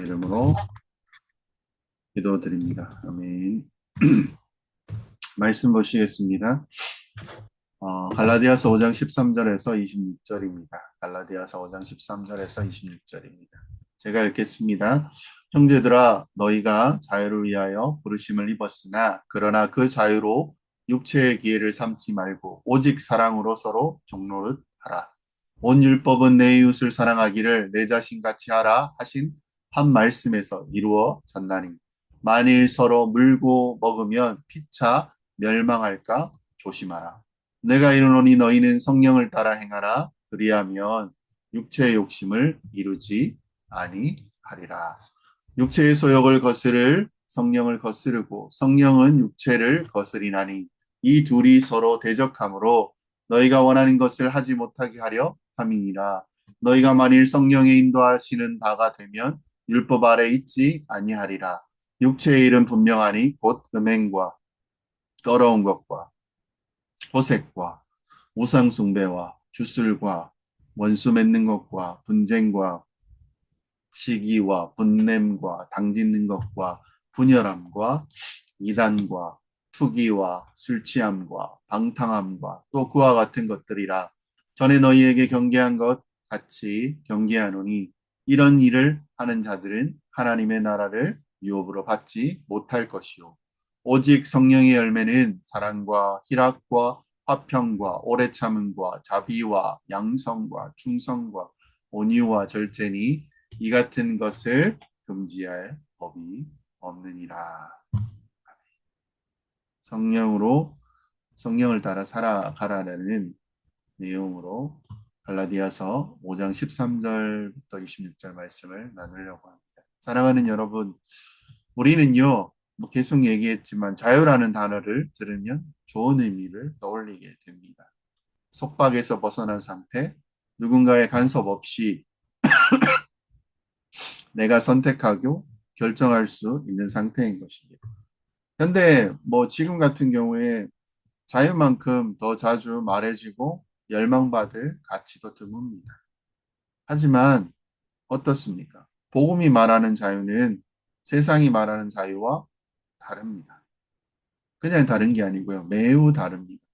이름으로 기도드립니다. 아멘. 말씀 보시겠습니다. 갈라디아서 5장 13절에서 26절입니다. 갈라디아서 5장 13절에서 26절입니다. 제가 읽겠습니다. 형제들아 너희가 자유를 위하여 부르심을 입었으나 그러나 그 자유로 육체의 기회를 삼지 말고 오직 사랑으로 서로 종노릇 하라. 온 율법은 내 이웃을 사랑하기를 내 자신같이 하라 하신 한 말씀에서 이루어졌나니 만일 서로 물고 먹으면 피차 멸망할까 조심하라. 내가 이르노니 너희는 성령을 따라 행하라. 그리하면 육체의 욕심을 이루지 아니하리라. 육체의 소욕을 거스를 성령을 거스르고 성령은 육체를 거스리나니 이 둘이 서로 대적하므로 너희가 원하는 것을 하지 못하게 하려 함이니라. 너희가 만일 성령의 인도하시는 바가 되면 율법 아래 있지 아니하리라. 육체의 일은 분명하니 곧 음행과 더러운 것과 호색과 우상숭배와 주술과 원수 맺는 것과 분쟁과 시기와 분냄과 당짓는 것과 분열함과 이단과 투기와 술취함과 방탕함과 또 그와 같은 것들이라. 전에 너희에게 경계한 것 같이 경계하노니 이런 일을 하는 자들은 하나님의 나라를 유업으로 받지 못할 것이요 오직 성령의 열매는 사랑과 희락과 화평과 오래 참음과 자비와 양성과 충성과 온유와 절제니 이 같은 것을 금지할 법이 없느니라. 성령을 따라 살아가라는 내용으로 갈라디아서 5장 13절부터 26절 말씀을 나누려고 합니다. 사랑하는 여러분, 우리는요, 계속 얘기했지만 자유라는 단어를 들으면 좋은 의미를 떠올리게 됩니다. 속박에서 벗어난 상태, 누군가의 간섭 없이 내가 선택하고 결정할 수 있는 상태인 것입니다. 근데 지금 같은 경우에 자유만큼 더 자주 말해지고 열망받을 가치도 드뭅니다. 하지만 어떻습니까? 복음이 말하는 자유는 세상이 말하는 자유와 다릅니다. 그냥 다른 게 아니고요. 매우 다릅니다.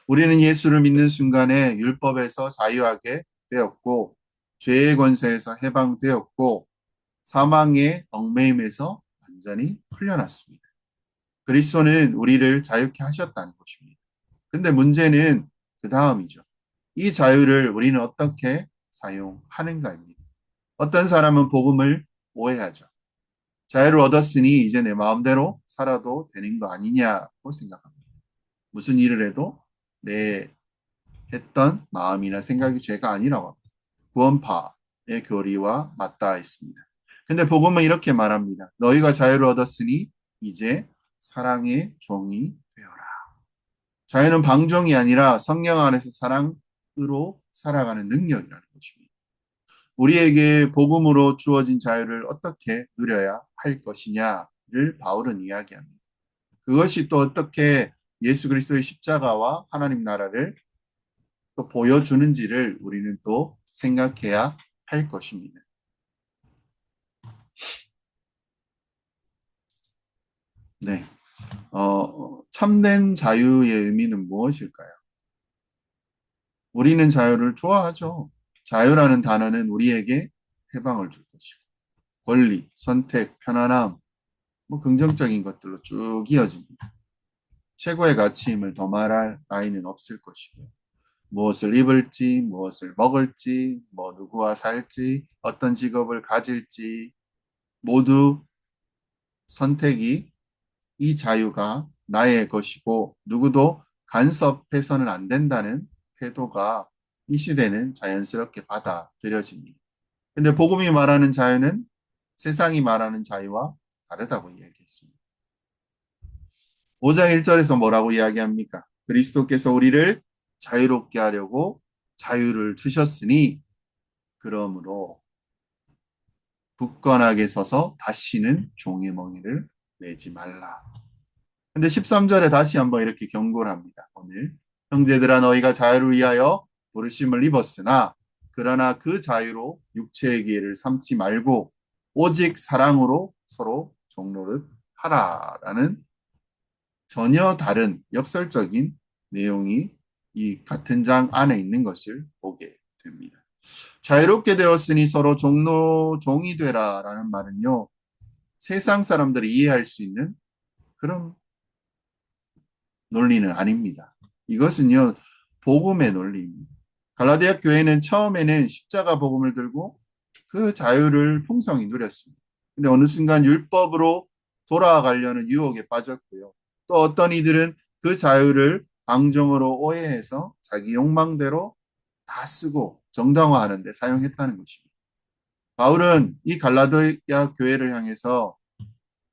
우리는 예수를 믿는 순간에 율법에서 자유하게 되었고 죄의 권세에서 해방되었고 사망의 얽매임에서 완전히 풀려났습니다. 그리스도는 우리를 자유케 하셨다는 것입니다. 근데 문제는 그 다음이죠. 이 자유를 우리는 어떻게 사용하는가입니다. 어떤 사람은 복음을 오해하죠. 자유를 얻었으니 이제 내 마음대로 살아도 되는 거 아니냐고 생각합니다. 무슨 일을 해도 내 했던 마음이나 생각이 죄가 아니라고 합니다. 구원파의 교리와 맞닿아 있습니다. 근데 복음은 이렇게 말합니다. 너희가 자유를 얻었으니 이제 사랑의 종이 되어라. 자유는 방종이 아니라 성령 안에서 사랑으로 살아가는 능력이라는 것입니다. 우리에게 복음으로 주어진 자유를 어떻게 누려야 할 것이냐를 바울은 이야기합니다. 그것이 또 어떻게 예수 그리스도의 십자가와 하나님 나라를 또 보여주는지를 우리는 또 생각해야 할 것입니다. 네. 참된 자유의 의미는 무엇일까요? 우리는 자유를 좋아하죠. 자유라는 단어는 우리에게 해방을 줄 것이고, 권리, 선택, 편안함, 긍정적인 것들로 쭉 이어집니다. 최고의 가치임을 더 말할 나이는 없을 것이고, 무엇을 입을지, 무엇을 먹을지, 누구와 살지, 어떤 직업을 가질지, 모두 선택이 이 자유가 나의 것이고 누구도 간섭해서는 안 된다는 태도가 이 시대는 자연스럽게 받아들여집니다. 근데 복음이 말하는 자유는 세상이 말하는 자유와 다르다고 이야기했습니다. 5장 1절에서 뭐라고 이야기합니까? 그리스도께서 우리를 자유롭게 하려고 자유를 주셨으니 그러므로 굳건하게 서서 다시는 종의 멍에를 내지 말라. 근데 13절에 다시 한번 이렇게 경고를 합니다. 오늘 형제들아 너희가 자유를 위하여 부르심을 입었으나 그러나 그 자유로 육체의 기회를 삼지 말고 오직 사랑으로 서로 종노릇 하라라는 전혀 다른 역설적인 내용이 이 같은 장 안에 있는 것을 보게 됩니다. 자유롭게 되었으니 서로 종이 되라라는 말은요, 세상 사람들이 이해할 수 있는 그런 논리는 아닙니다. 이것은요, 복음의 논리입니다. 갈라디아 교회는 처음에는 십자가 복음을 들고 그 자유를 풍성히 누렸습니다. 근데 어느 순간 율법으로 돌아가려는 유혹에 빠졌고요. 또 어떤 이들은 그 자유를 방정으로 오해해서 자기 욕망대로 다 쓰고 정당화하는 데 사용했다는 것입니다. 바울은 이 갈라디아 교회를 향해서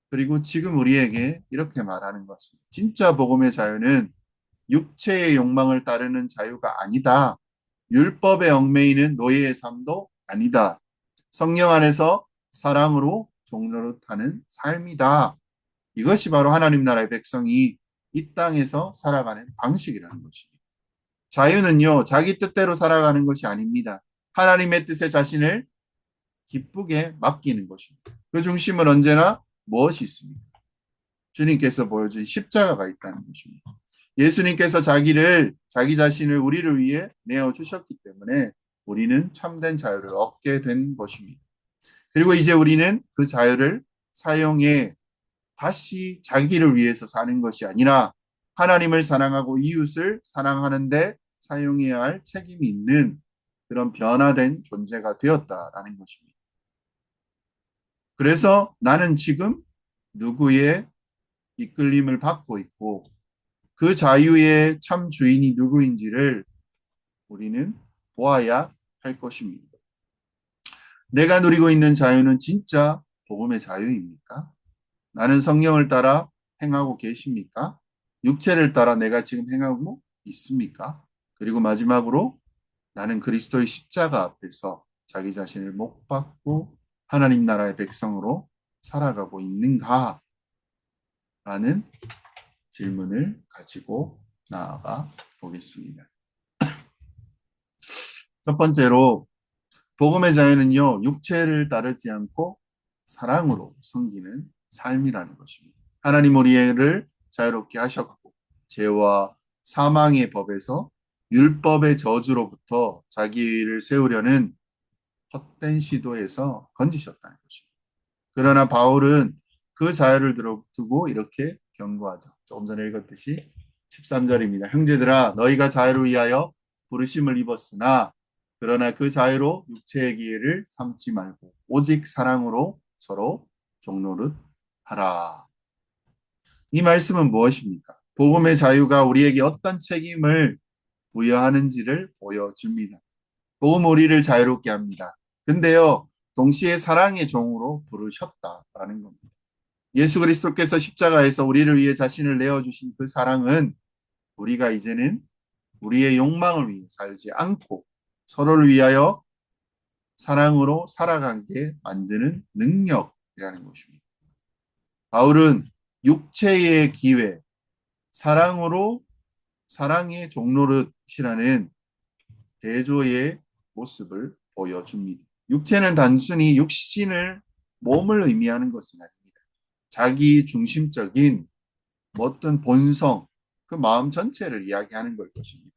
그리고 지금 우리에게 이렇게 말하는 것입니다. 진짜 복음의 자유는 육체의 욕망을 따르는 자유가 아니다. 율법의 얽매이는 노예의 삶도 아니다. 성령 안에서 사랑으로 종노릇하는 삶이다. 이것이 바로 하나님 나라의 백성이 이 땅에서 살아가는 방식이라는 것입니다. 자유는요, 자기 뜻대로 살아가는 것이 아닙니다. 하나님의 뜻에 자신을 기쁘게 맡기는 것입니다. 그 중심은 언제나 무엇이 있습니까? 주님께서 보여준 십자가가 있다는 것입니다. 예수님께서 자기 자신을 우리를 위해 내어 주셨기 때문에 우리는 참된 자유를 얻게 된 것입니다. 그리고 이제 우리는 그 자유를 사용해 다시 자기를 위해서 사는 것이 아니라 하나님을 사랑하고 이웃을 사랑하는데 사용해야 할 책임이 있는 그런 변화된 존재가 되었다라는 것입니다. 그래서 나는 지금 누구의 이끌림을 받고 있고 그 자유의 참 주인이 누구인지를 우리는 보아야 할 것입니다. 내가 누리고 있는 자유는 진짜 복음의 자유입니까? 나는 성령을 따라 행하고 계십니까? 육체를 따라 내가 지금 행하고 있습니까? 그리고 마지막으로 나는 그리스도의 십자가 앞에서 자기 자신을 못 박고 하나님 나라의 백성으로 살아가고 있는가? 라는 질문을 가지고 나아가 보겠습니다. 첫 번째로 복음의 자유는요, 육체를 따르지 않고 사랑으로 섬기는 삶이라는 것입니다. 하나님 우리를 자유롭게 하셨고 죄와 사망의 법에서 율법의 저주로부터 자기를 세우려는 헛된 시도에서 건지셨다는 것입니다. 그러나 바울은 그 자유를 두고 이렇게 경고하죠. 조금 전에 읽었듯이 13절입니다. 형제들아 너희가 자유를 위하여 부르심을 입었으나 그러나 그 자유로 육체의 기회를 삼지 말고 오직 사랑으로 서로 종노릇 하라. 이 말씀은 무엇입니까? 복음의 자유가 우리에게 어떤 책임을 부여하는지를 보여줍니다. 복음 우리를 자유롭게 합니다. 근데요, 동시에 사랑의 종으로 부르셨다라는 겁니다. 예수 그리스도께서 십자가에서 우리를 위해 자신을 내어주신 그 사랑은 우리가 이제는 우리의 욕망을 위해 살지 않고 서로를 위하여 사랑으로 살아가게 만드는 능력이라는 것입니다. 바울은 육체의 기회, 사랑으로 사랑의 종노릇이라는 대조의 모습을 보여줍니다. 육체는 단순히 육신을 몸을 의미하는 것은 아닙니다. 자기 중심적인 어떤 본성, 그 마음 전체를 이야기하는 걸 것입니다.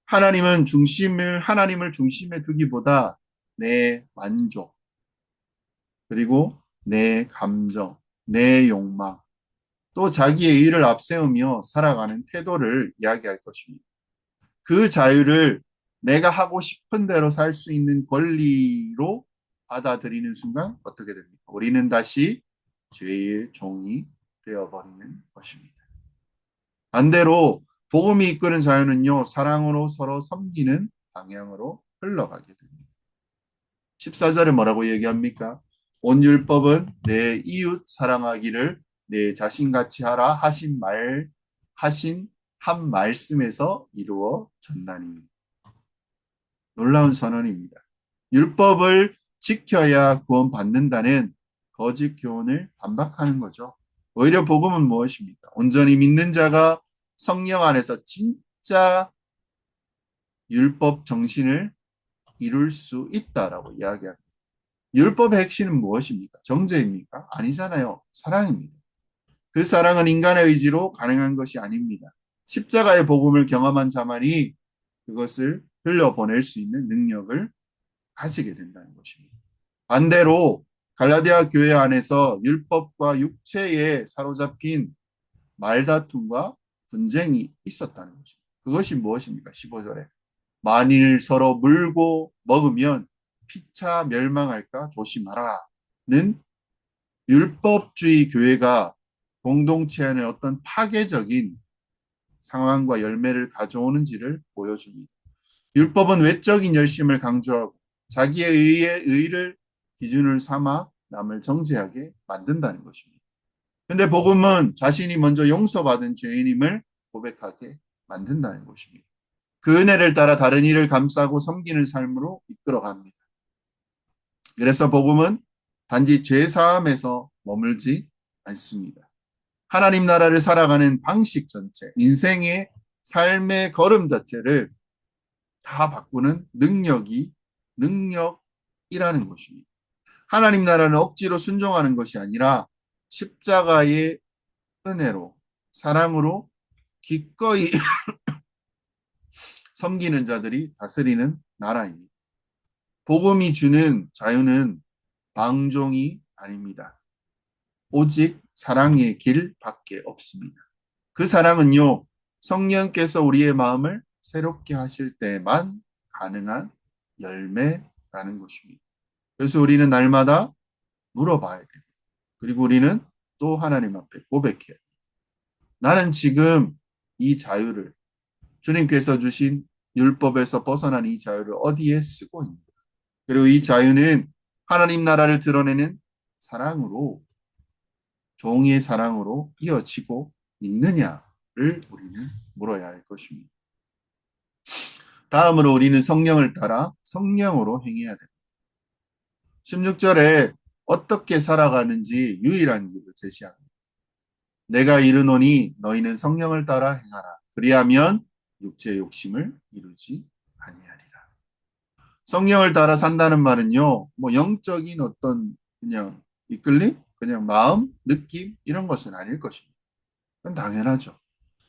하나님을 중심에 두기보다 내 만족, 그리고 내 감정, 내 욕망, 또 자기의 의를 앞세우며 살아가는 태도를 이야기할 것입니다. 그 자유를 내가 하고 싶은 대로 살 수 있는 권리로 받아들이는 순간 어떻게 됩니까? 우리는 다시 죄의 종이 되어버리는 것입니다. 반대로 복음이 이끄는 자유는요, 사랑으로 서로 섬기는 방향으로 흘러가게 됩니다. 14절에 뭐라고 얘기합니까? 온 율법은 내 이웃 사랑하기를 내 자신같이 하라 하신 한 말씀에서 이루어졌나니. 놀라운 선언입니다. 율법을 지켜야 구원받는다는 거짓 교훈을 반박하는 거죠. 오히려 복음은 무엇입니까? 온전히 믿는 자가 성령 안에서 진짜 율법 정신을 이룰 수 있다라고 이야기합니다. 율법의 핵심은 무엇입니까? 정죄입니까? 아니잖아요. 사랑입니다. 그 사랑은 인간의 의지로 가능한 것이 아닙니다. 십자가의 복음을 경험한 자만이 그것을 흘려보낼 수 있는 능력을 가지게 된다는 것입니다. 반대로 갈라디아 교회 안에서 율법과 육체에 사로잡힌 말다툼과 분쟁이 있었다는 것입니다. 그것이 무엇입니까? 15절에 만일 서로 물고 먹으면 피차 멸망할까 조심하라는 율법주의 교회가 공동체 안에 어떤 파괴적인 상황과 열매를 가져오는지를 보여줍니다. 율법은 외적인 열심을 강조하고 자기의 의를 기준을 삼아 남을 정죄하게 만든다는 것입니다. 근데 복음은 자신이 먼저 용서받은 죄인임을 고백하게 만든다는 것입니다. 그 은혜를 따라 다른 이를 감싸고 섬기는 삶으로 이끌어갑니다. 그래서 복음은 단지 죄 사함에서 머물지 않습니다. 하나님 나라를 살아가는 방식 전체, 인생의 삶의 걸음 자체를 다 바꾸는 능력이라는 것입니다. 하나님 나라는 억지로 순종하는 것이 아니라 십자가의 은혜로, 사랑으로 기꺼이 섬기는 자들이 다스리는 나라입니다. 복음이 주는 자유는 방종이 아닙니다. 오직 사랑의 길밖에 없습니다. 그 사랑은요, 성령께서 우리의 마음을 새롭게 하실 때만 가능한 열매라는 것입니다. 그래서 우리는 날마다 물어봐야 돼요. 그리고 우리는 또 하나님 앞에 고백해야 돼요. 나는 지금 이 자유를 주님께서 주신 율법에서 벗어난 이 자유를 어디에 쓰고 있는가? 그리고 이 자유는 하나님 나라를 드러내는 사랑으로, 종의 사랑으로 이어지고 있느냐를 우리는 물어야 할 것입니다. 다음으로 우리는 성령을 따라 성령으로 행해야 됩니다. 16절에 어떻게 살아가는지 유일한 길을 제시합니다. 내가 이르노니 너희는 성령을 따라 행하라. 그리하면 육체의 욕심을 이루지 아니하리라. 성령을 따라 산다는 말은요, 뭐 영적인 어떤 그냥 이끌림, 그냥 마음, 느낌 이런 것은 아닐 것입니다. 그건 당연하죠.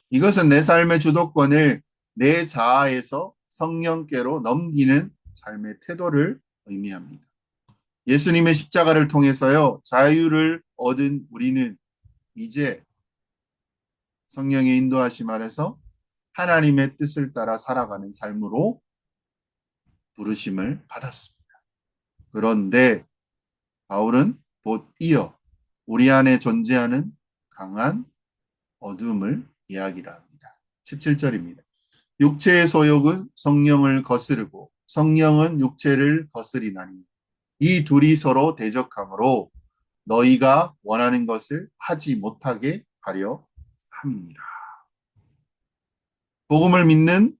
이것은 내 삶의 주도권을 내 자아에서 성령께로 넘기는 삶의 태도를 의미합니다. 예수님의 십자가를 통해서요, 자유를 얻은 우리는 이제 성령의 인도하심 아래서 하나님의 뜻을 따라 살아가는 삶으로 부르심을 받았습니다. 그런데 바울은 곧 이어 우리 안에 존재하는 강한 어둠을 이야기를 합니다. 17절입니다. 육체의 소욕은 성령을 거스르고 성령은 육체를 거스리나니 이 둘이 서로 대적하므로 너희가 원하는 것을 하지 못하게 하려 함이니라. 복음을 믿는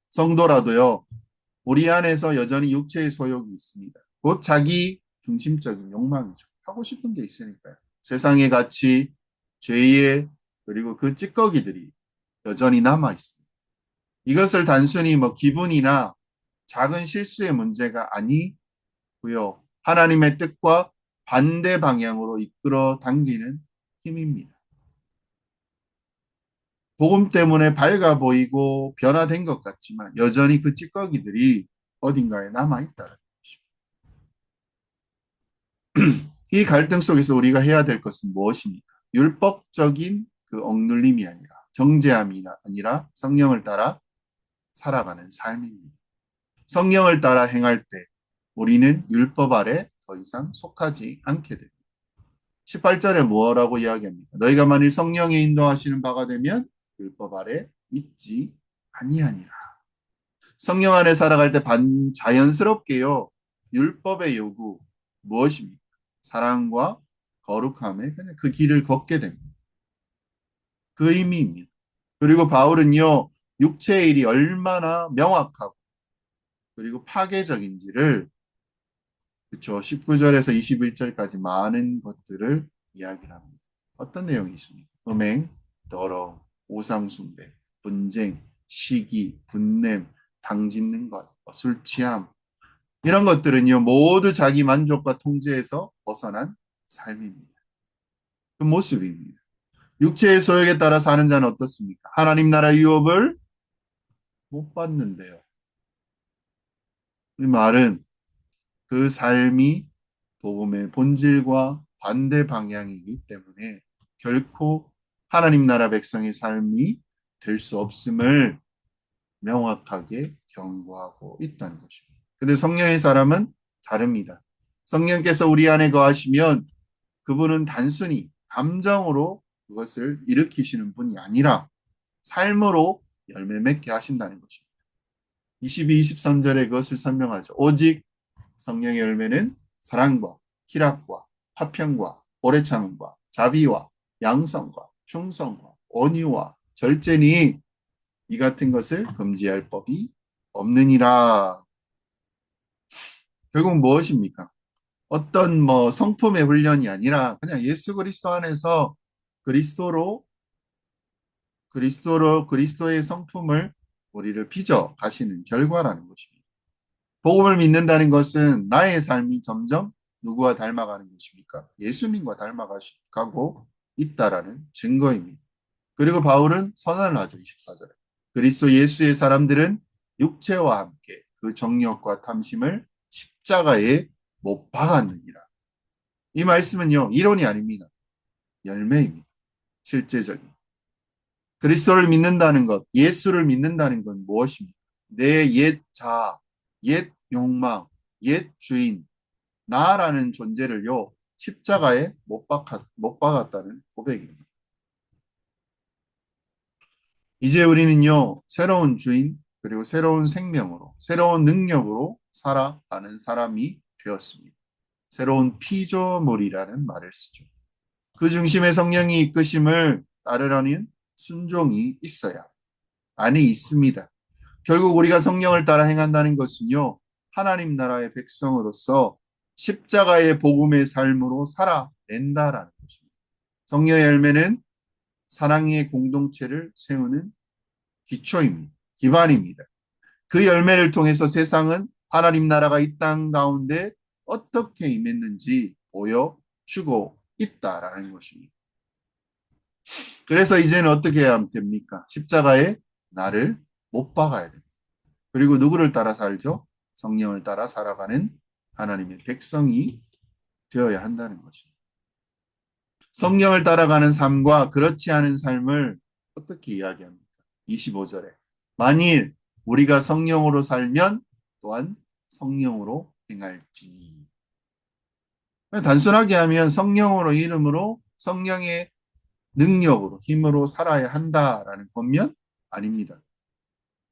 성도라도요, 우리 안에서 여전히 육체의 소욕이 있습니다. 곧 자기 중심적인 욕망이죠. 하고 싶은 게 있으니까요. 세상의 가치, 죄의, 그리고 그 찌꺼기들이 여전히 남아 있습니다. 이것을 단순히 뭐 기분이나 작은 실수의 문제가 아니고요. 하나님의 뜻과 반대 방향으로 이끌어 당기는 힘입니다. 복음 때문에 밝아 보이고 변화된 것 같지만 여전히 그 찌꺼기들이 어딘가에 남아있다는 것입니다. 이 갈등 속에서 우리가 해야 될 것은 무엇입니까? 율법적인 그 억눌림이 아니라 정죄함이 아니라 성령을 따라 살아가는 삶입니다. 성령을 따라 행할 때 우리는 율법 아래 더 이상 속하지 않게 됩니다. 18절에 뭐라고 이야기합니까? 너희가 만일 성령의 인도하시는 바가 되면 율법 아래 있지 아니하니라. 성령 안에 살아갈 때 자연스럽게요. 율법의 요구 무엇입니까? 사랑과 거룩함에 그냥 그 길을 걷게 됩니다. 그 의미입니다. 그리고 바울은요. 육체의 일이 얼마나 명확하고 그리고 파괴적인지를 그렇죠. 19절에서 21절까지 많은 것들을 이야기를 합니다. 어떤 내용이 있습니까? 음행, 더러움, 오상숭배, 분쟁, 시기, 분냄, 당 짓는 것, 술 취함, 이런 것들은요, 모두 자기 만족과 통제에서 벗어난 삶입니다. 그 모습입니다. 육체의 소욕에 따라 사는 자는 어떻습니까? 하나님 나라 유업을 못 받는데요. 이 말은 그 삶이 복음의 본질과 반대 방향이기 때문에 결코 하나님 나라 백성의 삶이 될 수 없음을 명확하게 경고하고 있다는 것입니다. 근데 성령의 사람은 다릅니다. 성령께서 우리 안에 거하시면 그분은 단순히 감정으로 그것을 일으키시는 분이 아니라 삶으로 열매 맺게 하신다는 것입니다. 22, 23절에 그것을 설명하죠. 오직 성령의 열매는 사랑과 희락과 화평과 오래 참음과 자비와 양성과 충성과 온유와 절제니 이 같은 것을 금지할 법이 없느니라. 결국 무엇입니까? 어떤 성품의 훈련이 아니라 그냥 예수 그리스도 안에서 그리스도로 그리스도의 성품을 우리를 빚어 가시는 결과라는 것입니다. 복음을 믿는다는 것은 나의 삶이 점점 누구와 닮아가는 것입니까? 예수님과 닮아가고 있다라는 증거입니다. 그리고 바울은 선언을 하죠. 24절에. 그리스도 예수의 사람들은 육체와 함께 그 정욕과 탐심을 십자가에 못 박았느니라. 이 말씀은요, 이론이 아닙니다. 열매입니다. 실제적인. 그리스도를 믿는다는 것, 예수를 믿는다는 건 무엇입니까? 내 옛 자아, 옛 욕망, 옛 주인, 나라는 존재를요, 십자가에 못 박았다는 고백입니다. 이제 우리는요, 새로운 주인, 그리고 새로운 생명으로, 새로운 능력으로 살아가는 사람이 되었습니다. 새로운 피조물이라는 말을 쓰죠. 그 중심에 성령이 이끄심을 따르려는 순종이 있어야 안에 있습니다. 결국 우리가 성령을 따라 행한다는 것은요, 하나님 나라의 백성으로서 십자가의 복음의 삶으로 살아낸다라는 것입니다. 성령의 열매는 사랑의 공동체를 세우는 기초입니다. 기반입니다. 그 열매를 통해서 세상은 하나님 나라가 이 땅 가운데 어떻게 임했는지 보여주고 있다라는 것입니다. 그래서 이제는 어떻게 해야 됩니까? 십자가에 나를 못 박아야 됩니다. 그리고 누구를 따라 살죠? 성령을 따라 살아가는 하나님의 백성이 되어야 한다는 것입니다. 성령을 따라가는 삶과 그렇지 않은 삶을 어떻게 이야기합니까? 25절에 만일 우리가 성령으로 살면 또한 성령으로 행할지니. 단순하게 하면 성령으로 이름으로 성령의 능력으로 힘으로 살아야 한다라는 권면 아닙니다.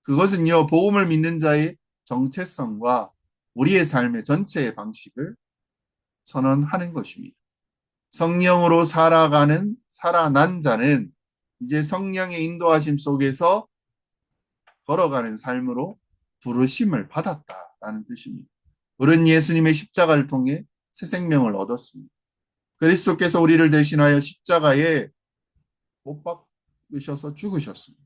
그것은요, 복음을 믿는 자의 정체성과 우리의 삶의 전체의 방식을 선언하는 것입니다. 성령으로 살아난 자는 이제 성령의 인도하심 속에서 걸어가는 삶으로 부르심을 받았다라는 뜻입니다. 우리는 예수님의 십자가를 통해 새 생명을 얻었습니다. 그리스도께서 우리를 대신하여 십자가에 못 박으셔서 죽으셨습니다.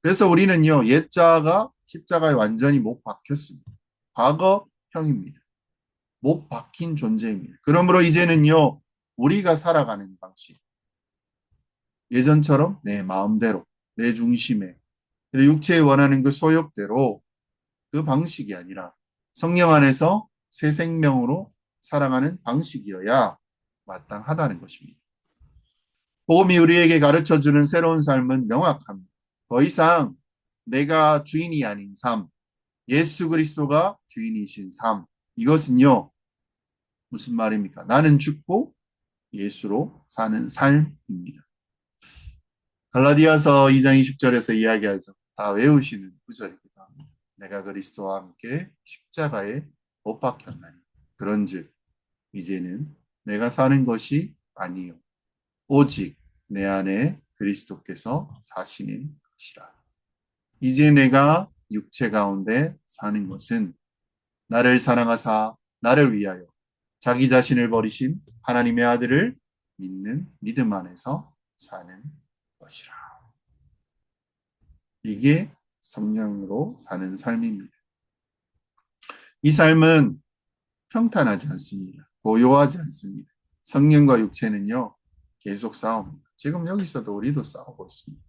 그래서 우리는요, 옛자가 십자가에 완전히 못 박혔습니다. 과거형입니다. 못 박힌 존재입니다. 그러므로 이제는요, 우리가 살아가는 방식. 예전처럼 내 마음대로, 내 중심에, 그리고 육체에 원하는 그 소욕대로 그 방식이 아니라 성령 안에서 새 생명으로 살아가는 방식이어야 마땅하다는 것입니다. 복음이 우리에게 가르쳐주는 새로운 삶은 명확합니다. 더 이상 내가 주인이 아닌 삶, 예수 그리스도가 주인이신 삶, 이것은요, 무슨 말입니까? 나는 죽고 예수로 사는 삶입니다. 갈라디아서 2장 20절에서 이야기하죠. 다 외우시는 구절이기도 합니다. 내가 그리스도와 함께 십자가에 못 박혔나니. 그런즉 이제는 내가 사는 것이 아니요 오직 내 안에 그리스도께서 사시는 것이라. 이제 내가 육체 가운데 사는 것은 나를 사랑하사 나를 위하여 자기 자신을 버리신 하나님의 아들을 믿는 믿음 안에서 사는 것이라. 이게 성령으로 사는 삶입니다. 이 삶은 평탄하지 않습니다. 고요하지 않습니다. 성령과 육체는요, 계속 싸웁니다. 지금 여기서도 우리도 싸우고 있습니다.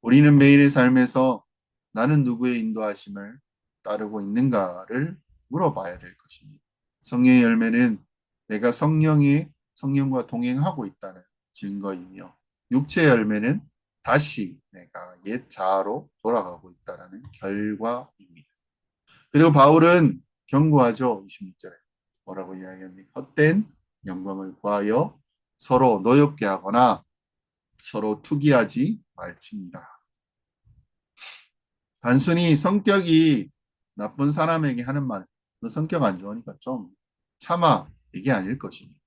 우리는 매일의 삶에서 나는 누구의 인도하심을 따르고 있는가를 물어봐야 될 것입니다. 성령의 열매는 내가 성령과 동행하고 있다는 증거이며, 육체의 열매는 다시 내가 옛 자아로 돌아가고 있다는 결과입니다. 그리고 바울은 경고하죠. 26절에 뭐라고 이야기합니까? 헛된 영광을 구하여 서로 노엽게 하거나 서로 투기하지 말지니라. 단순히 성격이 나쁜 사람에게 하는 말, 너 성격 안 좋으니까 좀 참아, 이게 아닐 것입니다.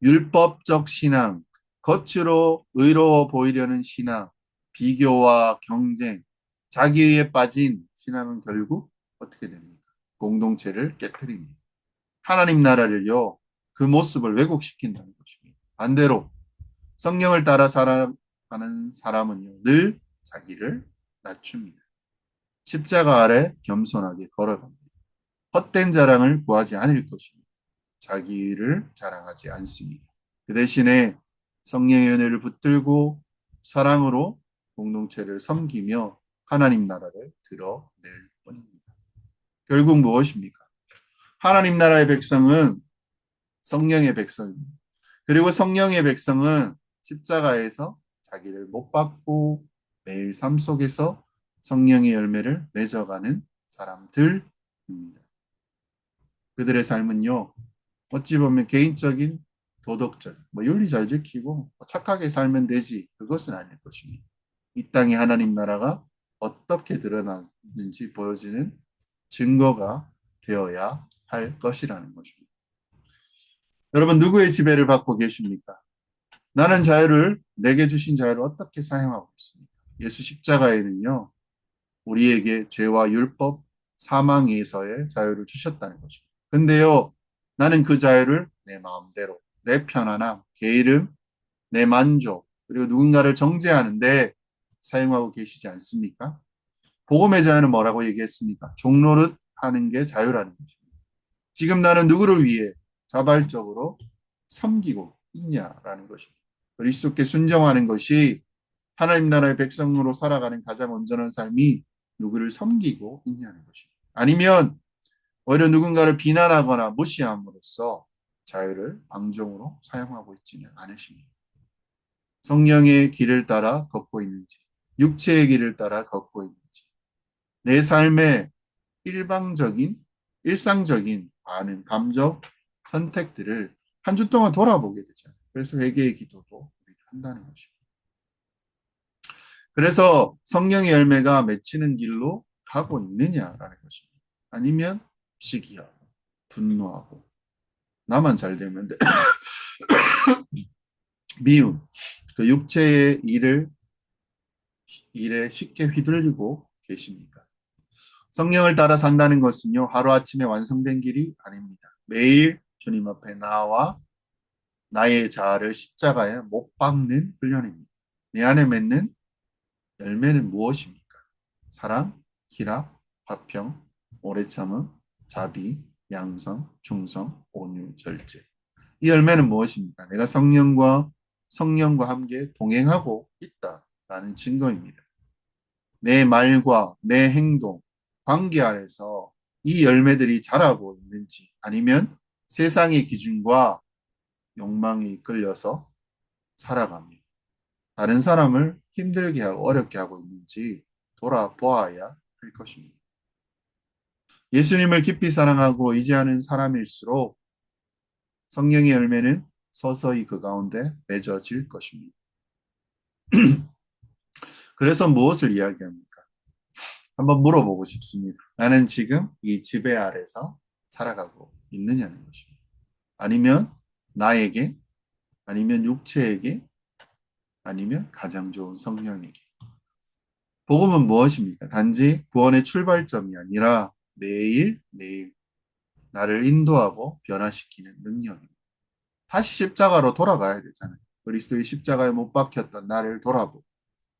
율법적 신앙, 겉으로 의로워 보이려는 신앙, 비교와 경쟁, 자기에 빠진 신앙은 결국 어떻게 됩니까? 공동체를 깨뜨립니다. 하나님 나라를요, 그 모습을 왜곡시킨다는 것입니다. 반대로 성령을 따라 살아가는 사람은요, 늘 자기를 낮춥니다. 십자가 아래 겸손하게 걸어갑니다. 헛된 자랑을 구하지 않을 것입니다. 자기를 자랑하지 않습니다. 그 대신에 성령의 은혜를 붙들고 사랑으로 공동체를 섬기며 하나님 나라를 드러낼 뿐입니다. 결국 무엇입니까? 하나님 나라의 백성은 성령의 백성입니다. 그리고 성령의 백성은 십자가에서 자기를 못 박고 매일 삶 속에서 성령의 열매를 맺어가는 사람들입니다. 그들의 삶은요, 어찌 보면 개인적인 도덕적, 윤리 잘 지키고 착하게 살면 되지, 그것은 아닐 것입니다. 이 땅에 하나님 나라가 어떻게 드러나는지 보여주는 증거가 되어야 할 것이라는 것입니다. 여러분, 누구의 지배를 받고 계십니까? 나는 자유를, 내게 주신 자유를 어떻게 사용하고 있습니까? 예수 십자가에는요, 우리에게 죄와 율법, 사망에서의 자유를 주셨다는 것입니다. 근데요, 나는 그 자유를 내 마음대로, 내 편안함, 게으름, 내 만족, 그리고 누군가를 정죄하는데 사용하고 계시지 않습니까? 복음의 자유는 뭐라고 얘기했습니까? 종노릇 하는 게 자유라는 것입니다. 지금 나는 누구를 위해 자발적으로 섬기고 있냐라는 것입니다. 그리스도께 순종하는 것이 하나님 나라의 백성으로 살아가는 가장 온전한 삶이 누구를 섬기고 있냐는 것입니다. 아니면 오히려 누군가를 비난하거나 무시함으로써 자유를 방종으로 사용하고 있지는 않으십니다. 성령의 길을 따라 걷고 있는지, 육체의 길을 따라 걷고 있는지, 내 삶의 일상적인 반응, 감정, 선택들을 한 주 동안 돌아보게 되잖아요. 그래서 회개의 기도도 한다는 것입니다. 그래서 성령의 열매가 맺히는 길로 가고 있느냐라는 것입니다. 아니면 시기하고 분노하고 나만 잘 되면 돼. 미움, 그 육체의 일에 쉽게 휘둘리고 계십니까? 성령을 따라 산다는 것은요, 하루아침에 완성된 길이 아닙니다. 매일 주님 앞에 나와 나의 자아를 십자가에 못 박는 훈련입니다. 내 안에 맺는 열매는 무엇입니까? 사랑, 희락, 화평, 오래 참음, 자비, 양성, 충성, 온유, 절제. 이 열매는 무엇입니까? 내가 성령과 함께 동행하고 있다라는 증거입니다. 내 말과 내 행동, 관계 안에서 이 열매들이 자라고 있는지 아니면 세상의 기준과 욕망에 이끌려서 살아가며 다른 사람을 힘들게 하고 어렵게 하고 있는지 돌아보아야 할 것입니다. 예수님을 깊이 사랑하고 의지하는 사람일수록 성령의 열매는 서서히 그 가운데 맺어질 것입니다. 그래서 무엇을 이야기합니까? 한번 물어보고 싶습니다. 나는 지금 이 지배 아래서 살아가고 있느냐는 것입니다. 아니면 나에게, 아니면 육체에게, 아니면 가장 좋은 성령에게. 복음은 무엇입니까? 단지 구원의 출발점이 아니라 매일 나를 인도하고 변화시키는 능력입니다. 다시 십자가로 돌아가야 되잖아요. 그리스도의 십자가에 못 박혔던 나를 돌아보고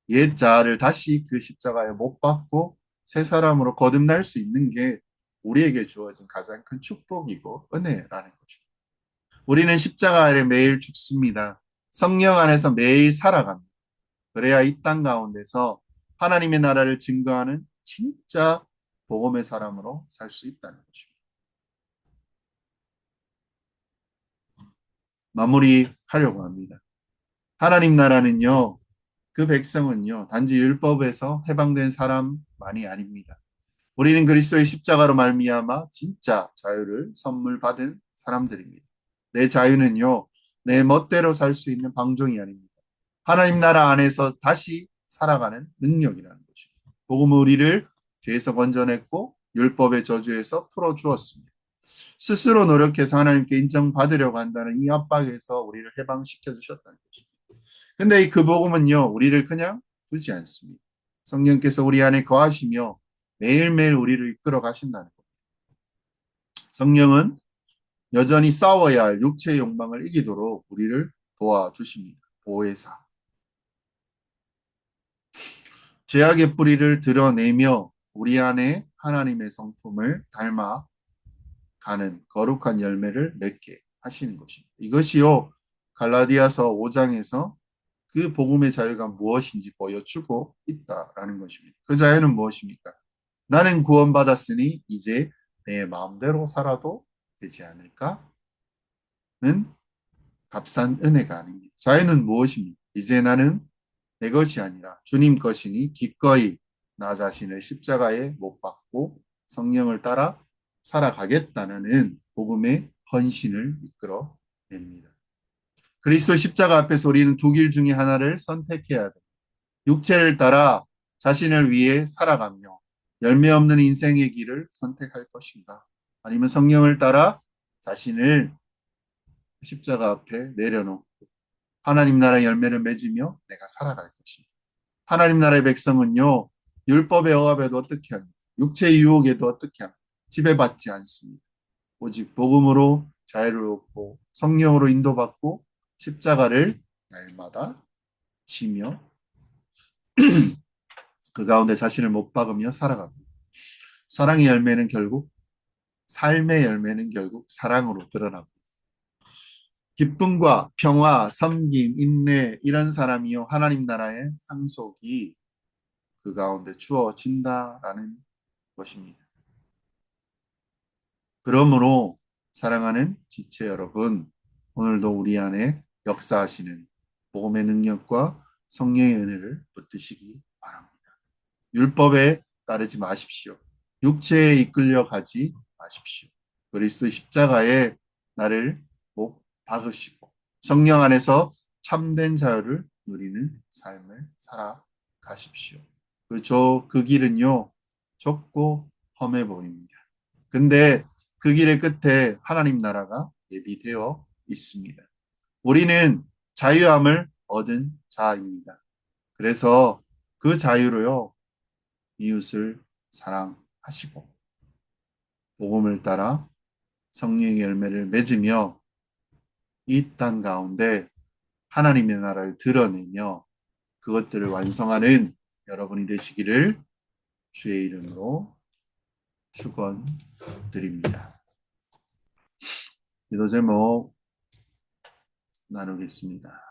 옛 자아를 다시 그 십자가에 못 박고 새 사람으로 거듭날 수 있는 게 우리에게 주어진 가장 큰 축복이고 은혜라는 거죠. 우리는 십자가 아래 매일 죽습니다. 성령 안에서 매일 살아갑니다. 그래야 이 땅 가운데서 하나님의 나라를 증거하는 진짜 복음의 사람으로 살 수 있다는 것입니다. 마무리하려고 합니다. 하나님 나라는요, 그 백성은요, 단지 율법에서 해방된 사람만이 아닙니다. 우리는 그리스도의 십자가로 말미암아 진짜 자유를 선물 받은 사람들입니다. 내 자유는요, 내 멋대로 살 수 있는 방종이 아닙니다. 하나님 나라 안에서 다시 살아가는 능력이라는 것입니다. 복음은 우리를 죄에서 건져냈고 율법의 저주에서 풀어주었습니다. 스스로 노력해서 하나님께 인정받으려고 한다는 이 압박에서 우리를 해방시켜 주셨다는 것입니다. 근데 그 복음은요, 우리를 그냥 두지 않습니다. 성령께서 우리 안에 거하시며 매일매일 우리를 이끌어 가신다는 겁니다. 성령은 여전히 싸워야 할 육체의 욕망을 이기도록 우리를 도와주십니다. 보혜사. 죄악의 뿌리를 드러내며 우리 안에 하나님의 성품을 닮아 가는 거룩한 열매를 맺게 하시는 것입니다. 이것이요, 갈라디아서 5장에서 그 복음의 자유가 무엇인지 보여주고 있다라는 것입니다. 그 자유는 무엇입니까? 나는 구원받았으니 이제 내 마음대로 살아도 되지 않을까는 값싼 은혜가 아닙니다. 자유는 무엇입니까? 이제 나는 내 것이 아니라 주님 것이니 기꺼이 나 자신을 십자가에 못 박고 성령을 따라 살아가겠다는 복음의 헌신을 이끌어냅니다. 그리스도 십자가 앞에서 우리는 두 길 중에 하나를 선택해야 돼. 육체를 따라 자신을 위해 살아가며 열매 없는 인생의 길을 선택할 것인가? 아니면 성령을 따라 자신을 십자가 앞에 내려놓고 하나님 나라의 열매를 맺으며 내가 살아갈 것입니다. 하나님 나라의 백성은요, 율법의 억압에도 어떻게 합니까? 육체의 유혹에도 어떻게 합니까? 지배받지 않습니다. 오직 복음으로 자유를 얻고 성령으로 인도받고 십자가를 날마다 지며 그 가운데 자신을 못 박으며 살아갑니다. 사랑의 열매는 결국 삶의 열매는 결국 사랑으로 드러납니다. 기쁨과 평화, 섬김, 인내 이런 사람이요 하나님 나라의 상속이 그 가운데 주어진다라는 것입니다. 그러므로 사랑하는 지체 여러분, 오늘도 우리 안에 역사하시는 복음의 능력과 성령의 은혜를 붙드시기 바랍니다. 율법에 따르지 마십시오. 육체에 이끌려 가지 마십시오. 그리스도 십자가에 나를 못 박으시고 성령 안에서 참된 자유를 누리는 삶을 살아가십시오. 그 길은요, 좁고 험해 보입니다. 근데 그 길의 끝에 하나님 나라가 예비되어 있습니다. 우리는 자유함을 얻은 자입니다. 그래서 그 자유로요, 이웃을 사랑하시고 복음을 따라 성령의 열매를 맺으며 이 땅 가운데 하나님의 나라를 드러내며 그것들을 완성하는 여러분이 되시기를 주의 이름으로 축원드립니다. 기도 제목 나누겠습니다.